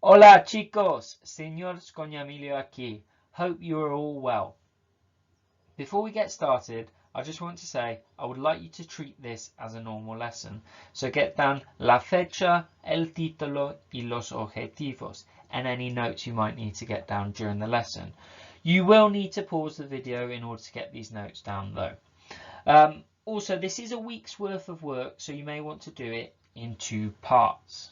Hola chicos, señor Scognamiglio aquí. Hope you are all well. Before we get started, I just want to say I would like you to treat this as a normal lesson. So get down la fecha, el título y los objetivos, and any notes you might need to get down during the lesson. You will need to pause the video in order to get these notes down though. Also, this is a week's worth of work, so you may want to do it in 2 parts.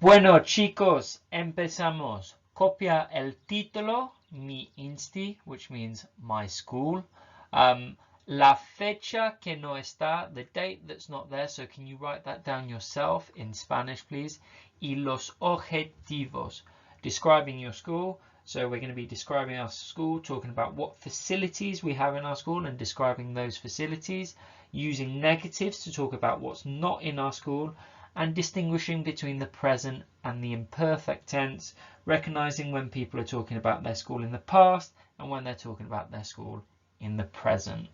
Bueno chicos, empezamos. Copia el título, mi insti, which means my school. La fecha que no está, the date that's not there, so can you write that down yourself in Spanish, please? Y los objetivos, describing your school. So we're going to be describing our school, talking about what facilities we have in our school and describing those facilities, using negatives to talk about what's not in our school, and distinguishing between the present and the imperfect tense, recognizing when people are talking about their school in the past and when they're talking about their school in the present.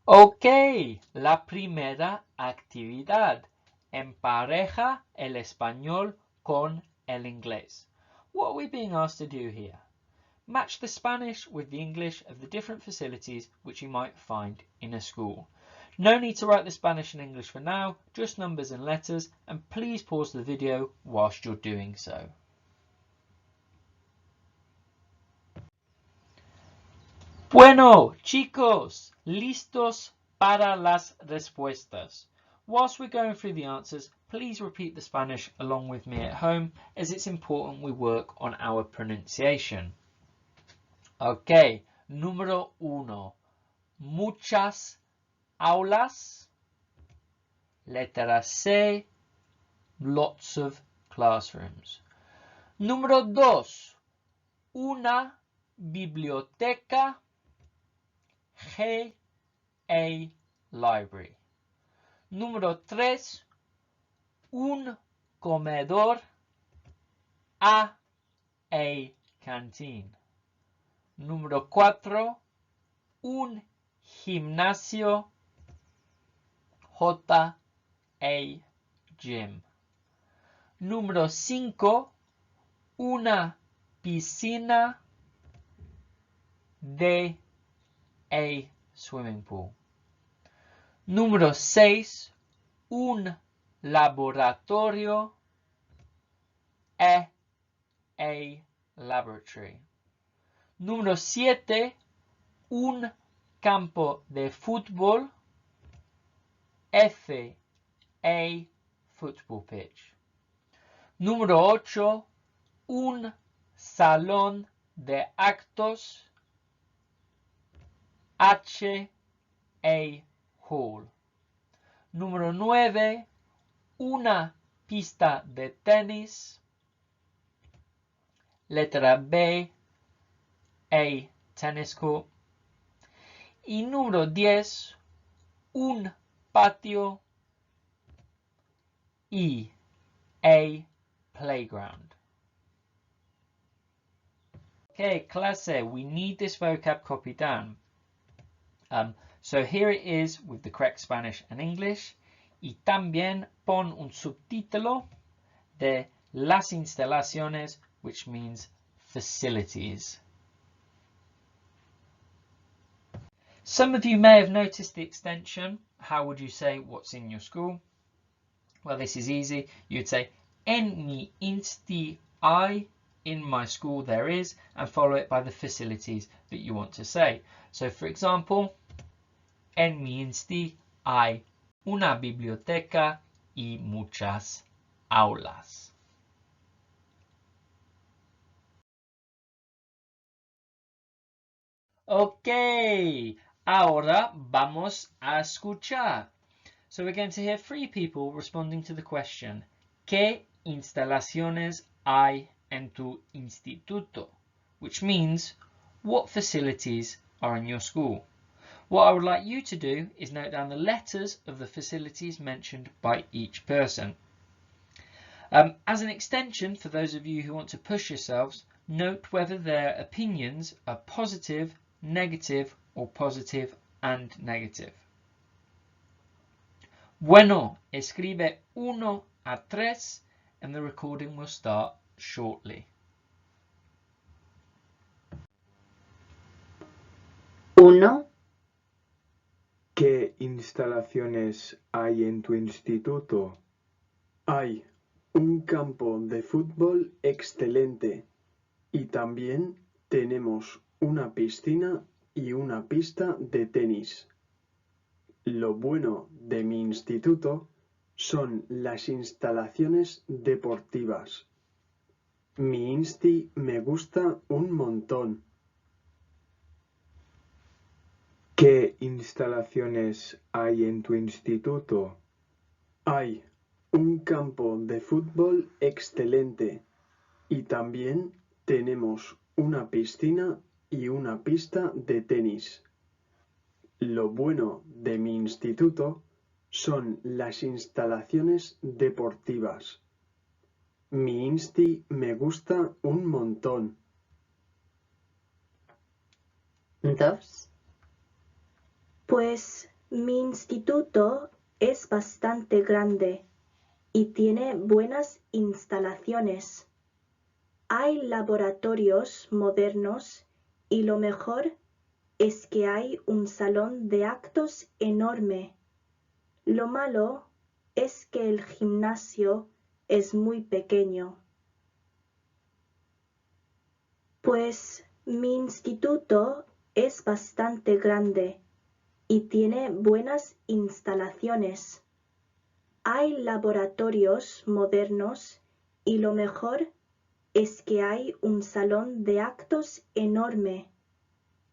Ok, la primera actividad. Empareja el español con el inglés. What are we being asked to do here? Match the Spanish with the English of the different facilities which you might find in a school. No need to write the Spanish and English for now, just numbers and letters, and please pause the video whilst you're doing so. Bueno, chicos, listos para las respuestas. Whilst we're going through the answers, please repeat the Spanish along with me at home, as it's important we work on our pronunciation. Ok, número 1. Muchas aulas. Letra C. Lots of classrooms. Número 2. Una biblioteca. G. A library. Número 3. Un comedor. A canteen. Número 4. Un gimnasio. J. A gym. Número 5. Una piscina. D. A swimming pool. Número 6. Un laboratorio. A laboratory. Número 7. Un campo de fútbol. F. A football pitch. Número 8. Un salón de actos. H. A hall. Número 9. Una pista de tenis. Letra B. A tennis court. Y número 10. Un patio. E. A playground. Okay, clase, we need this vocab copy down. So here it is with the correct Spanish and English. Y también pon un subtítulo de las instalaciones, which means facilities. Some of you may have noticed the extension. How would you say what's in your school? Well, this is easy. You'd say en mi insti hay, in my school there is, and follow it by the facilities that you want to say. So for example, en mi insti hay una biblioteca y muchas aulas. Ok, ahora vamos a escuchar. So we're going to hear 3 people responding to the question, ¿Qué instalaciones hay en tu instituto? Which means, what facilities are in your school? What I would like you to do is note down the letters of the facilities mentioned by each person. As an extension, for those of you who want to push yourselves, note whether their opinions are positive, negative, or positive and negative. Bueno, escribe 1 a 3 and the recording will start shortly. 1. ¿Qué instalaciones hay en tu instituto? Hay un campo de fútbol excelente y también tenemos una piscina y una pista de tenis. Lo bueno de mi instituto son las instalaciones deportivas. Mi insti me gusta un montón. ¿Qué instalaciones hay en tu instituto? Hay un campo de fútbol excelente y también tenemos una piscina y una pista de tenis. Lo bueno de mi instituto son las instalaciones deportivas. Mi insti me gusta un montón. 2. Pues mi instituto es bastante grande y tiene buenas instalaciones. Hay laboratorios modernos y lo mejor es que hay un salón de actos enorme. Lo malo es que el gimnasio es muy pequeño. Pues mi instituto es bastante grande y tiene buenas instalaciones. Hay laboratorios modernos y lo mejor es que hay un salón de actos enorme.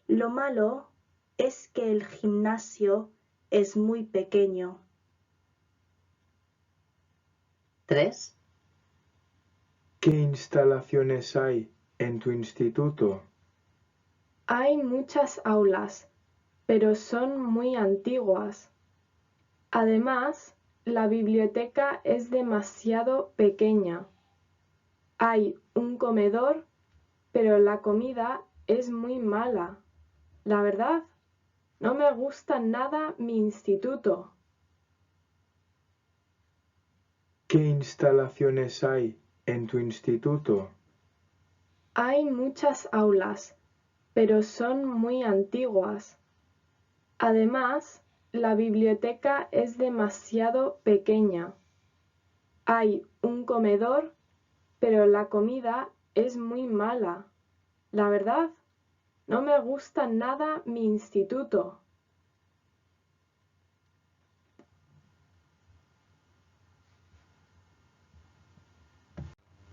Lo malo es que el gimnasio es muy pequeño. 3. ¿Qué instalaciones hay en tu instituto? Hay muchas aulas, pero son muy antiguas. Además, la biblioteca es demasiado pequeña. Hay un comedor, pero la comida es muy mala. La verdad, no me gusta nada mi instituto. ¿Qué instalaciones hay en tu instituto? Hay muchas aulas, pero son muy antiguas. Además, la biblioteca es demasiado pequeña. Hay un comedor, pero la comida es muy mala. La verdad, no me gusta nada mi instituto.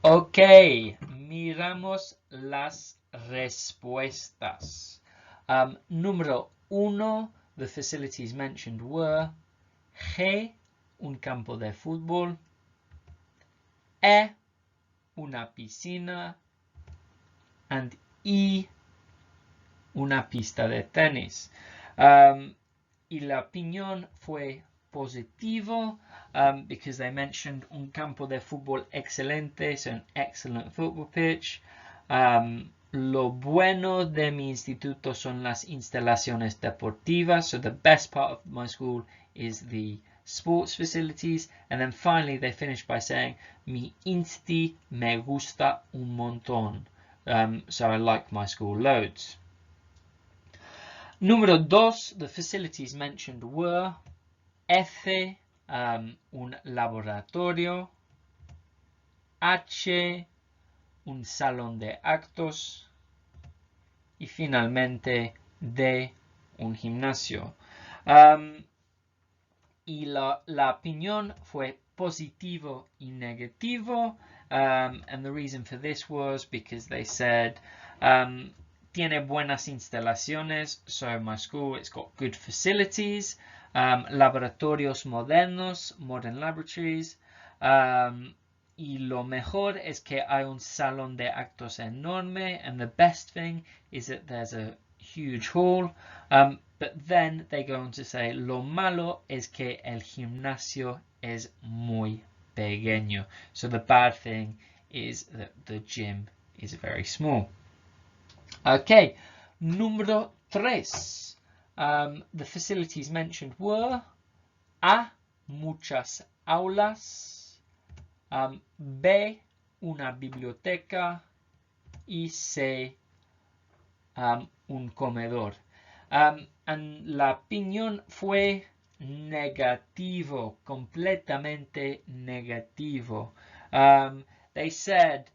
Ok, miramos las respuestas. Número 1, the facilities mentioned were G, un campo de fútbol, E, una piscina, and I, una pista de tenis. Y la opinión fue positivo because they mentioned un campo de fútbol excelente, so an excellent football pitch. Lo bueno de mi instituto son las instalaciones deportivas, so the best part of my school is the sports facilities. And then finally they finished by saying mi insti me gusta un montón, so I like my school loads. Número 2, the facilities mentioned were F, un laboratorio, H, un salón de actos y finalmente D, un gimnasio. Y la opinión fue positivo y negativo, and the reason for this was because they said tiene buenas instalaciones, so my school, it's got good facilities, laboratorios modernos, modern laboratories, y lo mejor es que hay un salón de actos enorme, and the best thing is that there's a huge hall, but then they go on to say lo malo es que el gimnasio es muy pequeño, so the bad thing is that the gym is very small. Okay, número 3. The facilities mentioned were A, muchas aulas. B, una biblioteca. Y C, un comedor. La opinión fue negativo, completamente negativo. They said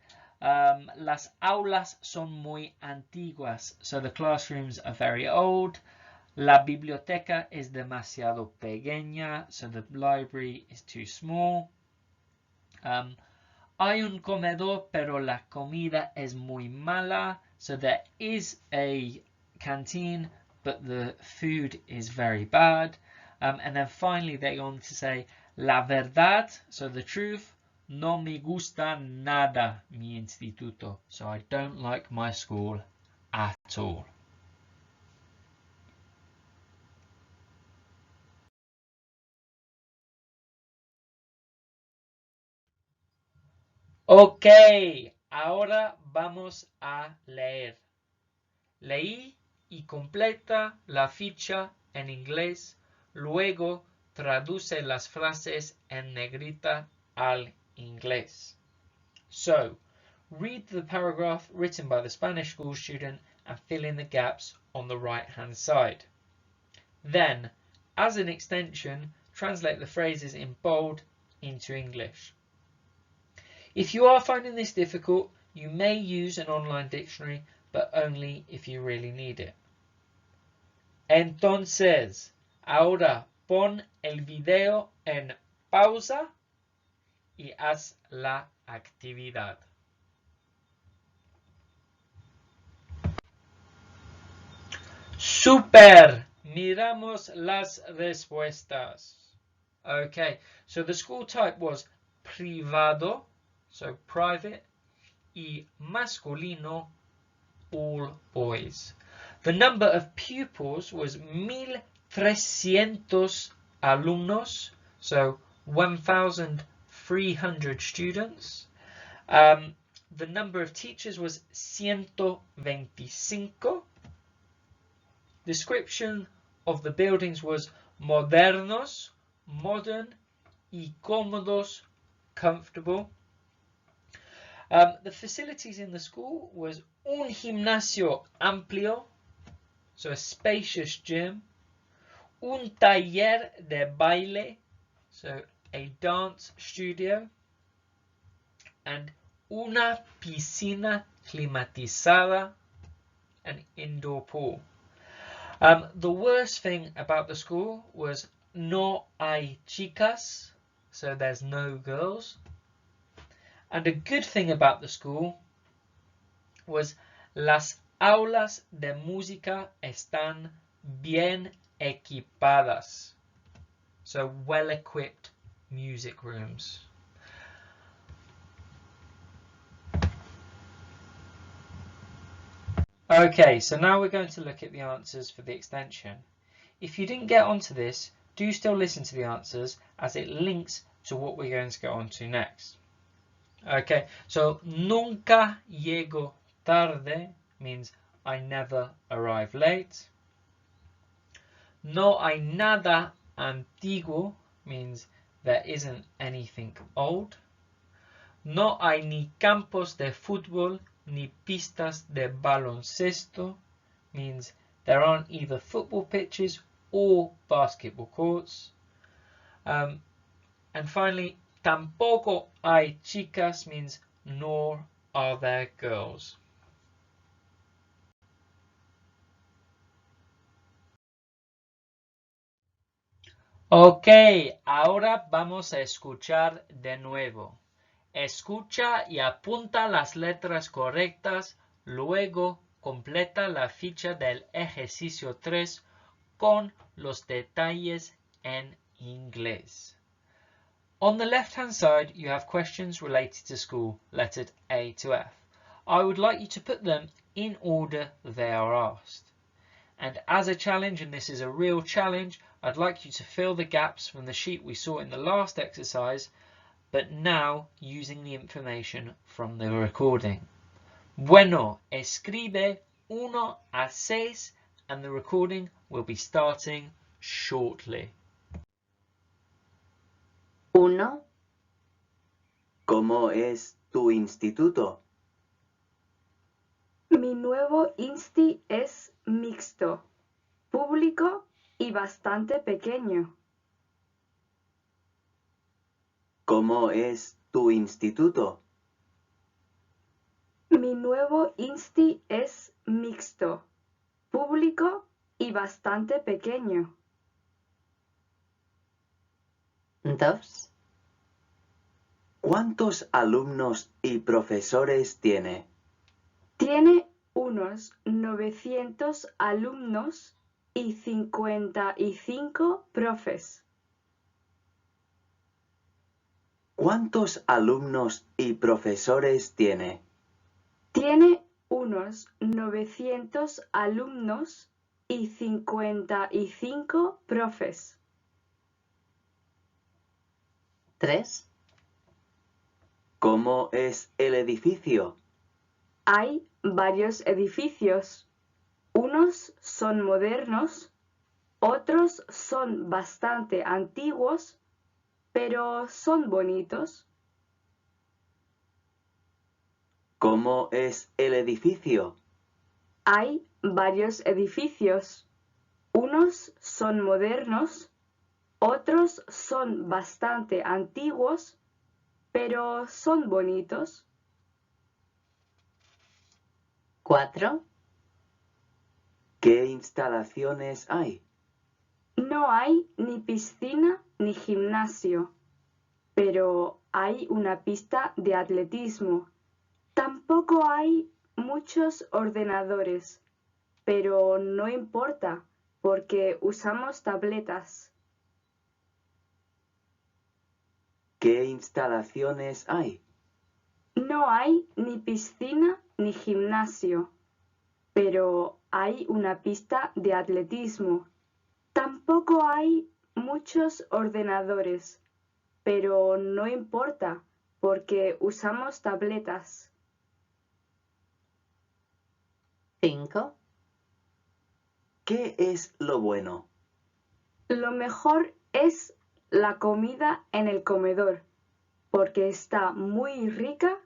las aulas son muy antiguas, so the classrooms are very old. La biblioteca es demasiado pequeña, so the library is too small. Hay un comedor, pero la comida es muy mala. So there is a canteen, but the food is very bad. And then finally they go on to say, la verdad, so the truth, no me gusta nada mi instituto. So I don't like my school at all. Ok, ahora vamos a leer. Leí y completa la ficha en inglés, luego traduce las frases en negrita al inglés. So, read the paragraph written by the Spanish school student and fill in the gaps on the right-hand side. Then, as an extension, translate the phrases in bold into English. If you are finding this difficult, you may use an online dictionary, but only if you really need it. Entonces, ahora pon el video en pausa y haz la actividad. Super! Miramos las respuestas. Okay, so the school type was privado, so private, y masculino, all boys. The number of pupils was 1,300 alumnos, so 1,300 students. The number of teachers was 125. Description of the buildings was modernos, modern, y cómodos, comfortable. The facilities in the school was un gimnasio amplio, so a spacious gym, un taller de baile, so a dance studio, and una piscina climatizada, an indoor pool. The worst thing about the school was no hay chicas, so there's no girls. And a good thing about the school was las aulas de música están bien equipadas, so well-equipped music rooms. Okay, so now we're going to look at the answers for the extension. If you didn't get onto this, do still listen to the answers as it links to what we're going to get onto next. Okay, so nunca llego tarde means I never arrive late. No hay nada antiguo means there isn't anything old. No hay ni campos de fútbol ni pistas de baloncesto means there aren't either football pitches or basketball courts. And finally, tampoco hay chicas means nor are there girls. Ok, ahora vamos a escuchar de nuevo. Escucha y apunta las letras correctas, luego completa la ficha del ejercicio 3 con los detalles en inglés. On the left-hand side, you have questions related to school, lettered A to F. I would like you to put them in order they are asked. And as a challenge, and this is a real challenge, I'd like you to fill the gaps from the sheet we saw in the last exercise, but now using the information from the recording. Bueno, escribe 1 a 6 and the recording will be starting shortly. ¿Cómo es tu instituto? Mi nuevo insti es mixto, público y bastante pequeño. ¿Cómo es tu instituto? Mi nuevo insti es mixto, público y bastante pequeño. 2, ¿Cuántos alumnos y profesores tiene? Tiene unos 900 alumnos y 55 profes. ¿Cuántos alumnos y profesores tiene? Tiene unos 900 alumnos y 55 profes. 3, ¿Cómo es el edificio? Hay varios edificios. Unos son modernos, otros son bastante antiguos, pero son bonitos. ¿Cómo es el edificio? Hay varios edificios. Unos son modernos, otros son bastante antiguos, pero son bonitos. 4, ¿Qué instalaciones hay? No hay ni piscina ni gimnasio, pero hay una pista de atletismo. Tampoco hay muchos ordenadores, pero no importa porque usamos tabletas. ¿Qué instalaciones hay? No hay ni piscina ni gimnasio, pero hay una pista de atletismo. Tampoco hay muchos ordenadores, pero no importa porque usamos tabletas. 5, ¿Qué es lo bueno? Lo mejor es la comida en el comedor, porque está muy rica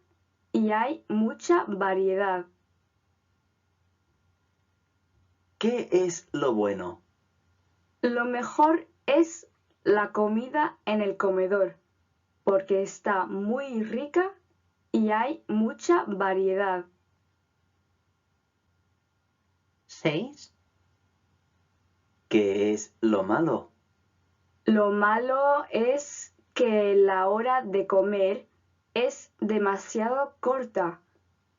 y hay mucha variedad. ¿Qué es lo bueno? Lo mejor es la comida en el comedor, porque está muy rica y hay mucha variedad. 6, ¿Qué es lo malo? Lo malo es que la hora de comer es demasiado corta,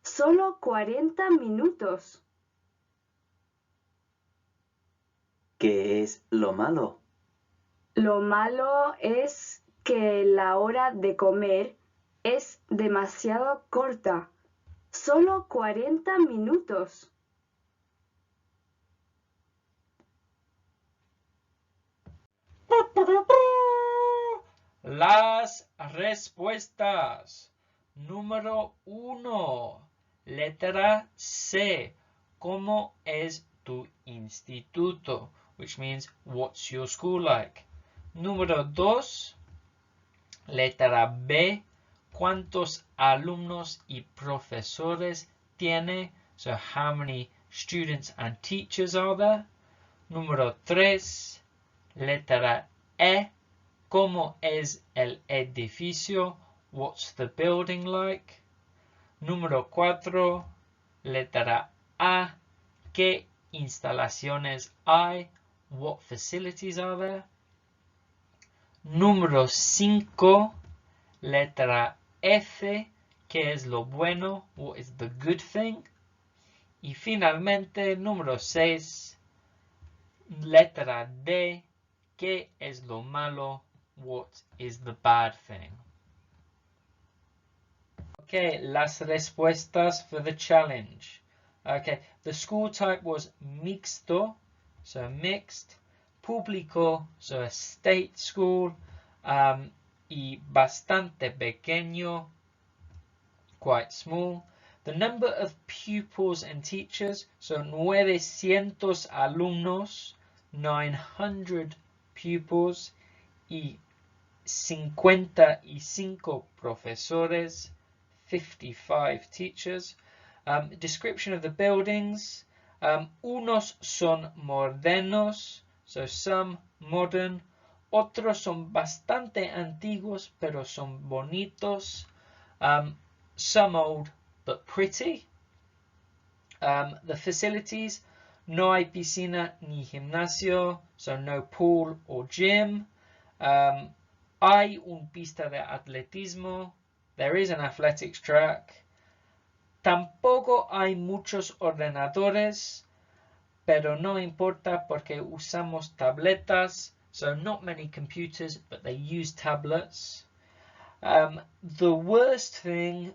solo 40 minutos. ¿Qué es lo malo? Lo malo es que la hora de comer es demasiado corta, solo 40 minutos. Las respuestas. Número 1. Letra C. ¿Cómo es tu instituto? Which means, what's your school like? Número 2. Letra B. ¿Cuántos alumnos y profesores tiene? So, how many students and teachers are there? Número 3. Letra E. ¿Cómo es el edificio? What's the building like? Número 4. Letra A. ¿Qué instalaciones hay? What facilities are there? Número 5. Letra F. ¿Qué es lo bueno? What is the good thing? Y finalmente, número 6. Letra D. ¿Qué es lo malo? What is the bad thing? Okay, las respuestas for the challenge. Okay, the school type was mixto, so mixed. Público, so a state school. Y bastante pequeño, quite small. The number of pupils and teachers, so 900 alumnos, 900 pupils. Y 55 profesores, 55 teachers. Description of the buildings. Unos son modernos, so some modern. Otros son bastante antiguos, pero son bonitos. Some old, but pretty. The facilities. No hay piscina ni gimnasio, so no pool or gym. Hay un pista de atletismo. There is an athletics track. Tampoco hay muchos ordenadores, pero no importa porque usamos tabletas. So not many computers, but they use tablets. The worst thing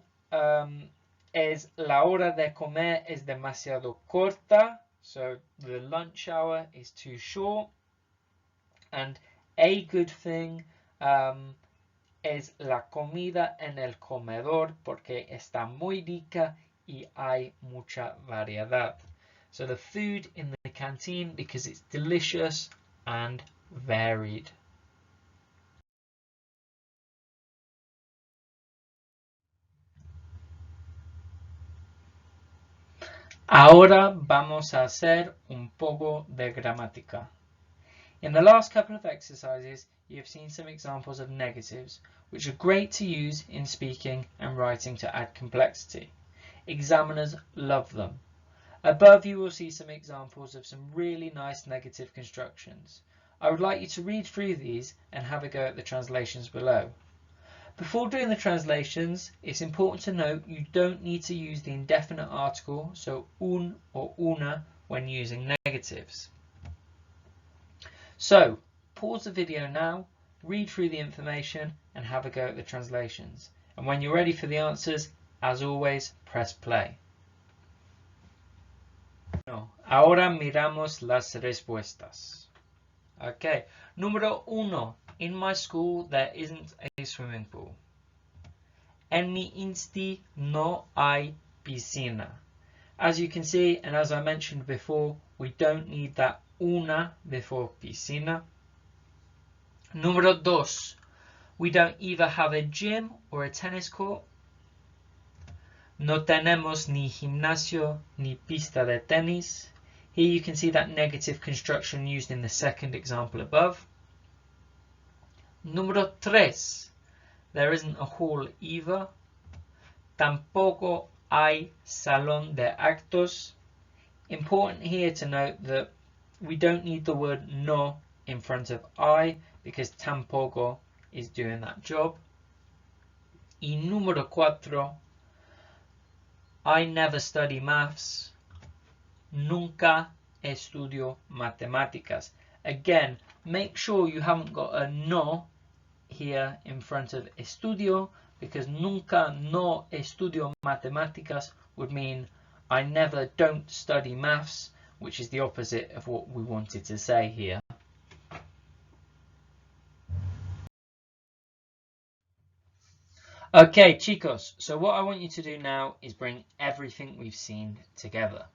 is la hora de comer es demasiado corta. So the lunch hour is too short. And a good thing es la comida en el comedor porque está muy rica y hay mucha variedad. So the food in the canteen because it's delicious and varied. Ahora vamos a hacer un poco de gramática. In the last couple of exercises, you have seen some examples of negatives, which are great to use in speaking and writing to add complexity. Examiners love them. Above you will see some examples of some really nice negative constructions. I would like you to read through these and have a go at the translations below. Before doing the translations, it's important to note you don't need to use the indefinite article, so un or una, when using negatives. So, pause the video now, read through the information and have a go at the translations. And when you're ready for the answers, as always, press play. Ahora miramos las respuestas. Okay, número 1. In my school there isn't a swimming pool. En mi insti no hay piscina. As you can see, and as I mentioned before, we don't need that una before piscina. Número 2. We don't either have a gym or a tennis court. No tenemos ni gimnasio ni pista de tenis. Here you can see that negative construction used in the second example above. Número 3. There isn't a hall either. Tampoco hay salón de actos. Important here to note that we don't need the word no in front of I because tampoco is doing that job. Y número 4. I never study maths. Nunca estudio matemáticas. Again, make sure you haven't got a no here in front of estudio because nunca no estudio matemáticas would mean I never don't study maths, which is the opposite of what we wanted to say here. Okay, chicos, so what I want you to do now is bring everything we've seen together.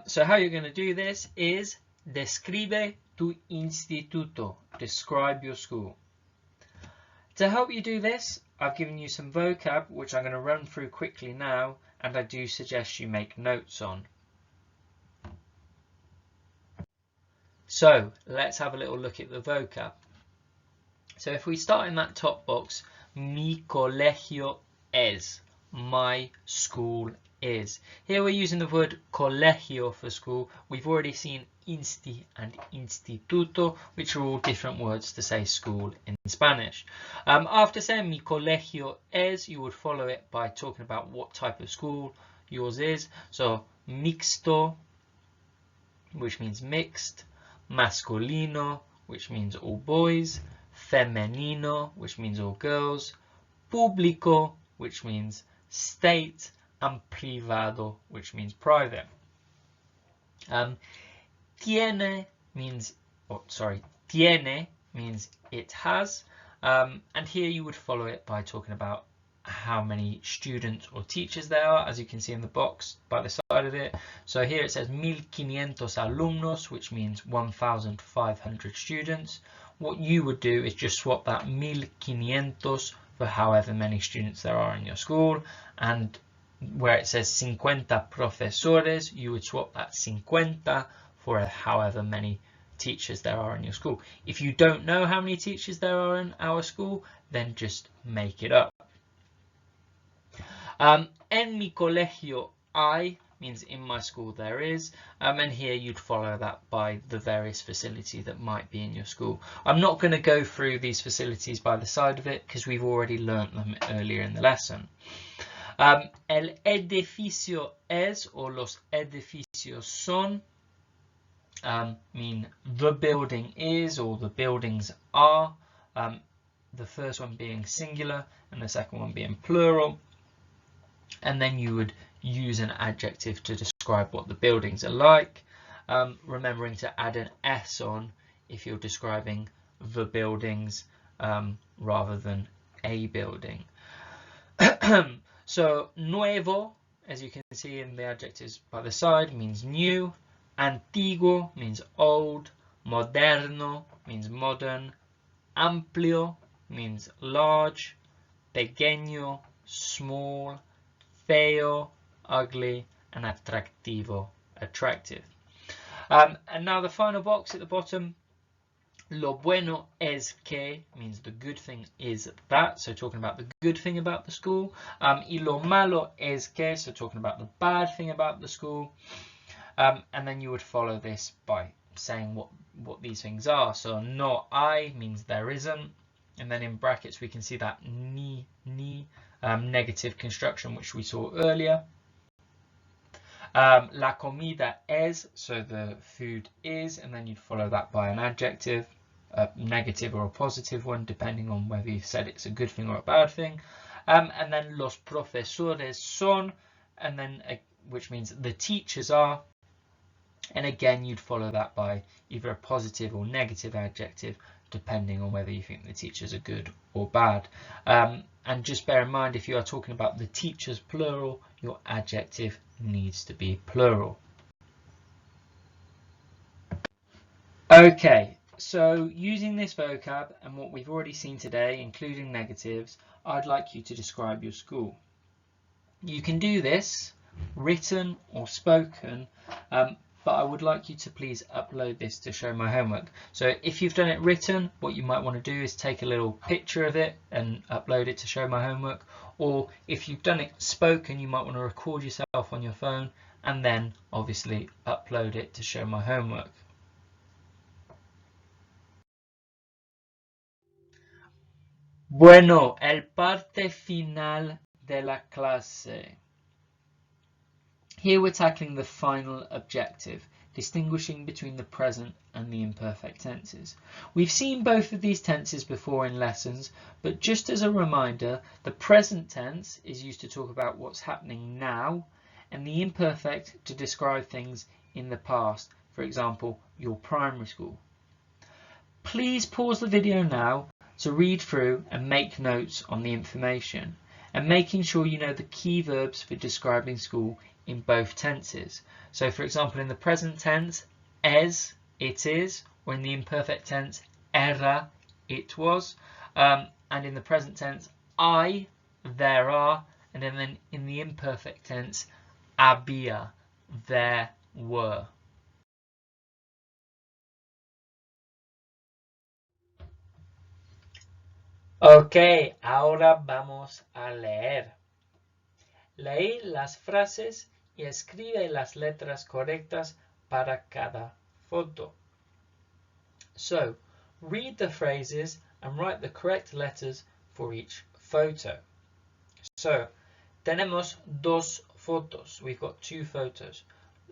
So how you're going to do this is describe tu instituto, describe your school. To help you do this, I've given you some vocab which I'm going to run through quickly now, and I do suggest you make notes on. So let's have a little look at the vocab. So if we start in that top box, mi colegio es, my school is. Here we're using the word colegio for school. We've already seen insti and instituto, which are all different words to say school in Spanish. After saying mi colegio es, you would follow it by talking about what type of school yours is. So mixto, which means mixed, masculino, which means all boys, femenino, which means all girls, público, which means state, and privado, which means private. Tiene means, tiene means it has, and here you would follow it by talking about how many students or teachers there are, as you can see in the box by the side of it. So here it says 1500 alumnos, which means 1,500 students. what you would do is just swap that 1500 for however many students there are in your school, and where it says 50 profesores, you would swap that 50 for however many teachers there are in your school. If you don't know how many teachers there are in our school, then just make it up. En mi colegio hay means in my school there is, and here you'd follow that by the various facilities that might be in your school. I'm not going to go through these facilities by the side of it because we've already learnt them earlier in the lesson. El edificio es, or los edificios son, mean the building is, or the buildings are, the first one being singular and the second one being plural. And then you would use an adjective to describe what the buildings are like, remembering to add an S on if you're describing the buildings rather than a building. So nuevo, as you can see in the adjectives by the side, means new. Antiguo means old. Moderno means modern. Amplio means large. Pequeño, small. Feo, ugly, and atractivo, attractive. And now the final box at the bottom, lo bueno es que means the good thing is that, so talking about the good thing about the school. Y lo malo es que, so talking about the bad thing about the school. And then you would follow this by saying what these things are. So no hay means there isn't, and then in brackets we can see that ni negative construction which we saw earlier. La comida es, so the food is, and then you'd follow that by an adjective, a negative or a positive one depending on whether you've said it's a good thing or a bad thing. And then los profesores son, and then which means the teachers are, and again you'd follow that by either a positive or negative adjective depending on whether you think the teachers are good or bad. And just bear in mind, if you are talking about the teachers plural, your adjective needs to be plural. Okay, so using this vocab and what we've already seen today, including negatives, I'd like you to describe your school. You can do this written or spoken, but I would like you to please upload this to show my homework. So if you've done it written, what you might want to do is take a little picture of it and upload it to show my homework. Or if you've done it spoken, you might want to record yourself on your phone and then obviously upload it to show my homework. Bueno, el parte final de la clase. Here we're tackling the final objective, distinguishing between the present and the imperfect tenses. We've seen both of these tenses before in lessons, but just as a reminder, the present tense is used to talk about what's happening now, and the imperfect to describe things in the past, for example, your primary school. Please pause the video now to read through and make notes on the information, and making sure you know the key verbs for describing school in both tenses. So for example, in the present tense, es, it is, or in the imperfect tense, era, it was, and in the present tense, hay, there are, and then in the imperfect tense, había, there were. Ok, ahora vamos a leer. Lee las frases y escribe las letras correctas para cada foto. So, read the phrases and write the correct letters for each photo. So, tenemos dos fotos. We've got two photos.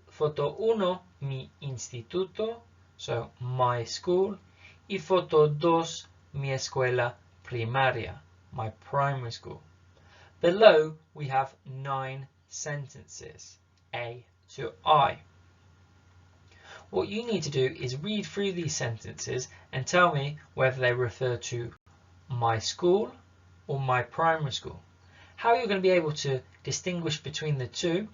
Foto 1, mi instituto, so my school. Y foto 2, mi escuela primaria, my primary school. Below we have 9 sentences, A to I. What you need to do is read through these sentences and tell me whether they refer to my school or my primary school. How you're going to be able to distinguish between the two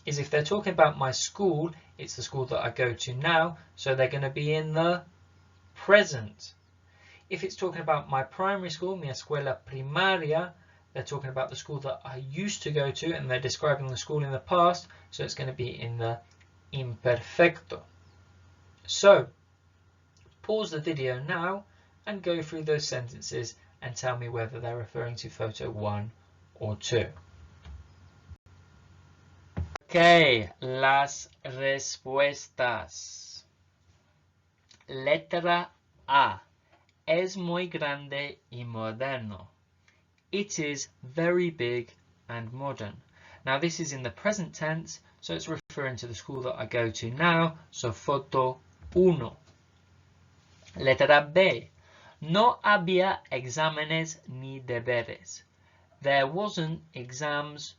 is if they're talking about my school, it's the school that I go to now, so they're going to be in the present. If it's talking about my primary school, mi escuela primaria, they're talking about the school that I used to go to, and they're describing the school in the past, so it's going to be in the imperfecto. So, pause the video now and go through those sentences and tell me whether they're referring to photo 1 or 2. Okay, las respuestas. Letra A. Es muy grande y moderno. It is very big and modern. Now this is in the present tense, so it's referring to the school that I go to now, so foto 1. Letra B. No había exámenes ni deberes. There wasn't exams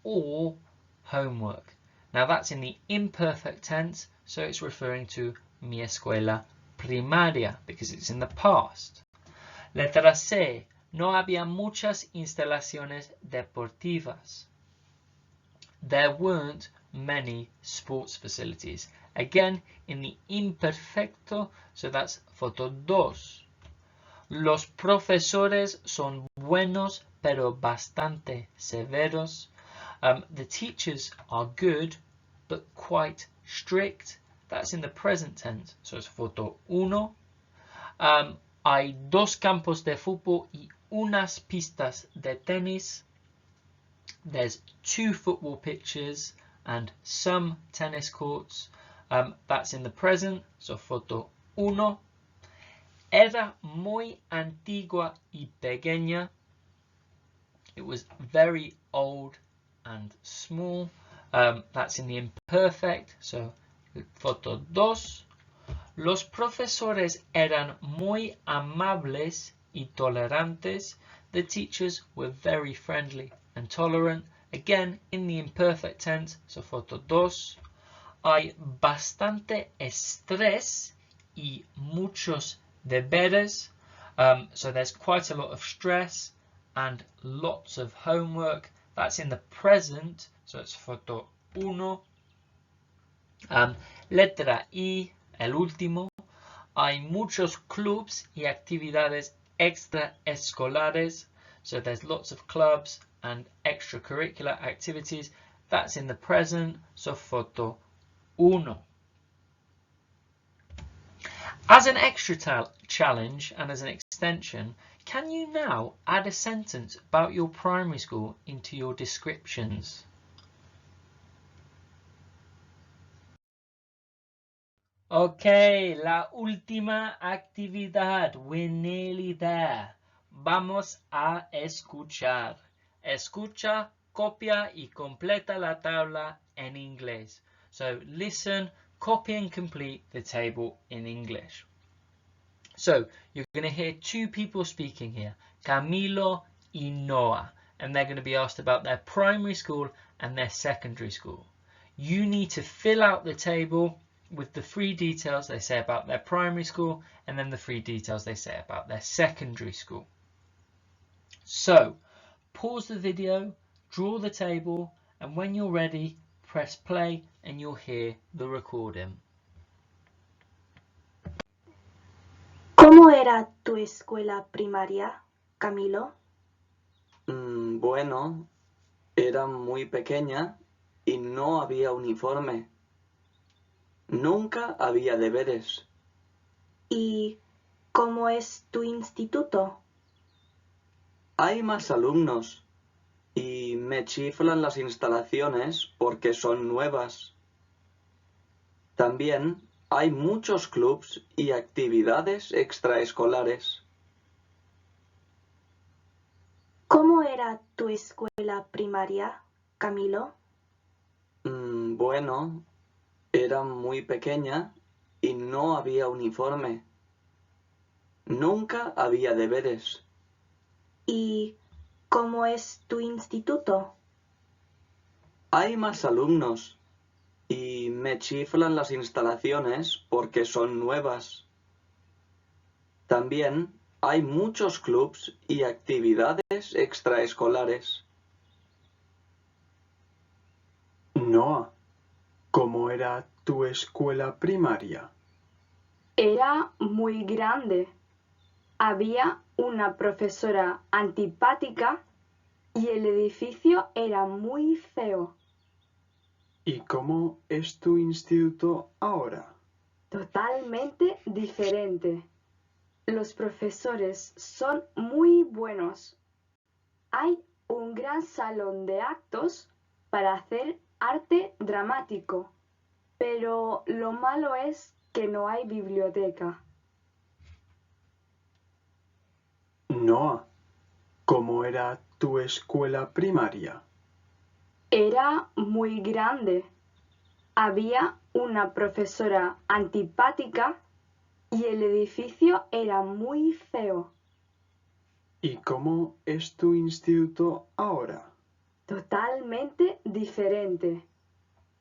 or homework. Now that's in the imperfect tense, so it's referring to mi escuela primaria because it's in the past. Letra C. No había muchas instalaciones deportivas. There weren't many sports facilities. Again, in the imperfecto, so that's foto 2. Los profesores son buenos pero bastante severos. The teachers are good but quite strict. That's in the present tense, so it's foto 1. Hay 2 campos de fútbol y unas pistas de tenis. There's 2 football pitches and some tennis courts. That's in the present, so foto 1. Era muy antigua y pequeña. It was very old and small. That's in the imperfect, so foto 2. Los profesores eran muy amables y tolerantes. The teachers were very friendly and tolerant. Again, in the imperfect tense, so foto 2. Hay bastante estrés y muchos deberes. So there's quite a lot of stress and lots of homework. That's in the present, so it's foto 1. Letra I, el último. Hay muchos clubs y actividades extraescolares. So there's lots of clubs and extracurricular activities. That's in the present, so foto 1. As an extra challenge and as an extension, can you now add a sentence about your primary school into your descriptions? Okay, la última actividad. We're nearly there. Vamos a escuchar. Escucha, copia y completa la tabla en inglés. So listen, copy and complete the table in English. So you're going to hear 2 people speaking here, Camilo y Noah, and they're going to be asked about their primary school and their secondary school. You need to fill out the table with the 3 details they say about their primary school and then the 3 details they say about their secondary school. So pause the video, draw the table, and when you're ready, press play and you'll hear the recording. ¿Cómo era tu escuela primaria, Camilo? Bueno, era muy pequeña y no había uniforme. Nunca había deberes. ¿Y cómo es tu instituto? Hay más alumnos y me chiflan las instalaciones porque son nuevas. También hay muchos clubs y actividades extraescolares. ¿Cómo era tu escuela primaria, Camilo? Bueno, era muy pequeña y no había uniforme. Nunca había deberes. ¿Y cómo es tu instituto? Hay más alumnos y me chiflan las instalaciones porque son nuevas. También hay muchos clubs y actividades extraescolares. Noah, ¿cómo era tu escuela primaria? Era muy grande. Había una profesora antipática y el edificio era muy feo. ¿Y cómo es tu instituto ahora? Totalmente diferente. Los profesores son muy buenos. Hay un gran salón de actos para hacer arte dramático, pero lo malo es que no hay biblioteca. Noah, ¿cómo era tu escuela primaria? Era muy grande. Había una profesora antipática y el edificio era muy feo. ¿Y cómo es tu instituto ahora? Totalmente diferente.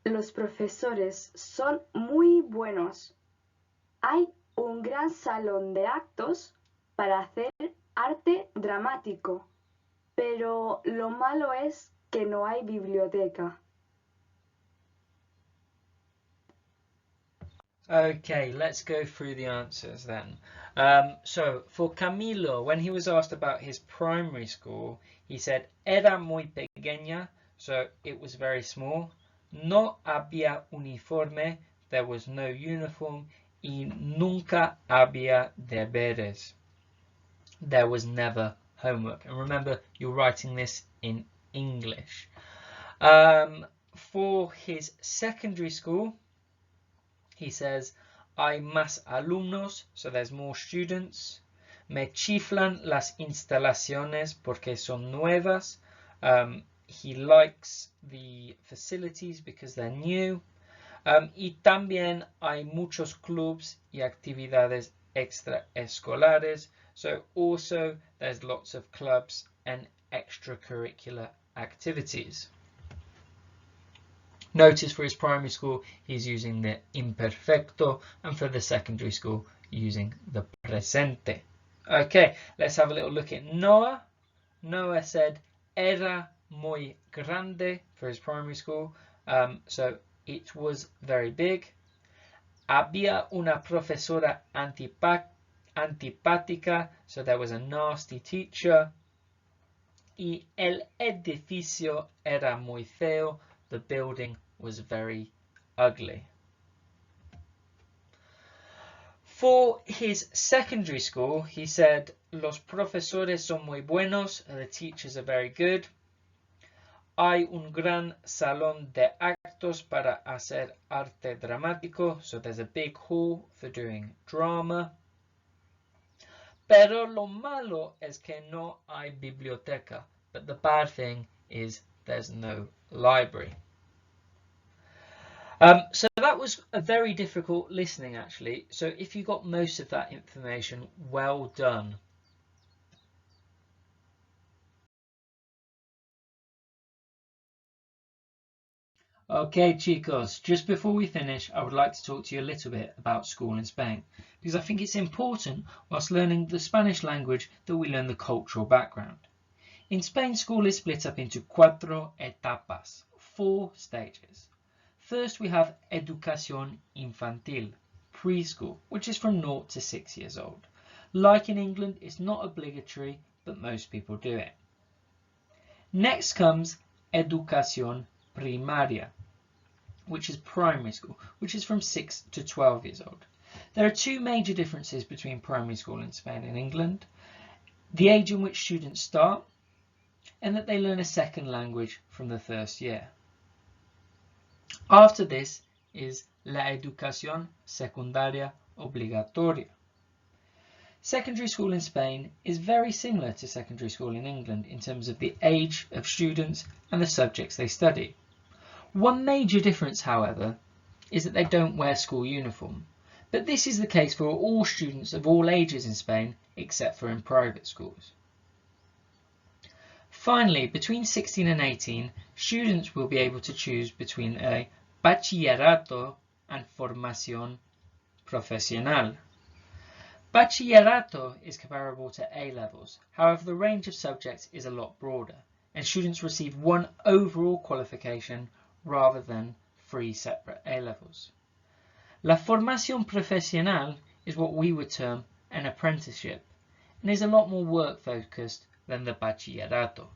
Los profesores son muy buenos. Hay un gran salón de actos para hacer arte dramático, pero lo malo es que no hay biblioteca. Okay, let's go through the answers then. So for Camilo, when he was asked about his primary school, he said era muy pequeña, so it was very small. No había uniforme, there was no uniform. Y nunca había deberes, there was never homework. And remember, you're writing this in English. For his secondary school, he says, hay más alumnos, so there's more students. Me chiflan las instalaciones porque son nuevas. He likes the facilities because they're new. Y también hay muchos clubs y actividades extraescolares. So also there's lots of clubs and extracurricular activities. Notice for his primary school he's using the imperfecto, and for the secondary school using the presente. Okay, let's have a little look at Noah. Noah said era muy grande for his primary school, so it was very big. Había una profesora antipática, so there was a nasty teacher. Y el edificio era muy feo, the building was very ugly. For his secondary school, he said, los profesores son muy buenos, the teachers are very good. Hay un gran salón de actos para hacer arte dramático, so there's a big hall for doing drama. Pero lo malo es que no hay biblioteca, but the bad thing is there's no library. So that was a very difficult listening actually, so if you got most of that information, well done. Okay chicos, just before we finish, I would like to talk to you a little bit about school in Spain, because I think it's important whilst learning the Spanish language that we learn the cultural background. In Spain, school is split up into cuatro etapas, 4 stages. First, we have educación infantil, preschool, which is from 0 to 6 years old. Like in England, it's not obligatory, but most people do it. Next comes educación primaria, which is primary school, which is from 6 to 12 years old. There are 2 major differences between primary school in Spain and England: the age in which students start, and that they learn a second language from the first year. After this is la educación secundaria obligatoria. Secondary school in Spain is very similar to secondary school in England in terms of the age of students and the subjects they study. One major difference, however, is that they don't wear school uniform, but this is the case for all students of all ages in Spain except for in private schools. Finally, between 16 and 18, students will be able to choose between a bachillerato and formación profesional. Bachillerato is comparable to A-levels, however the range of subjects is a lot broader, and students receive one overall qualification rather than 3 separate A-levels. La formación profesional is what we would term an apprenticeship and is a lot more work focused than the bachillerato.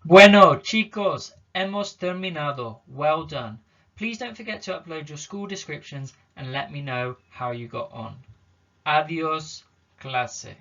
Bueno, chicos, hemos terminado. Well done. Please don't forget to upload your school descriptions and let me know how you got on. Adiós, clase.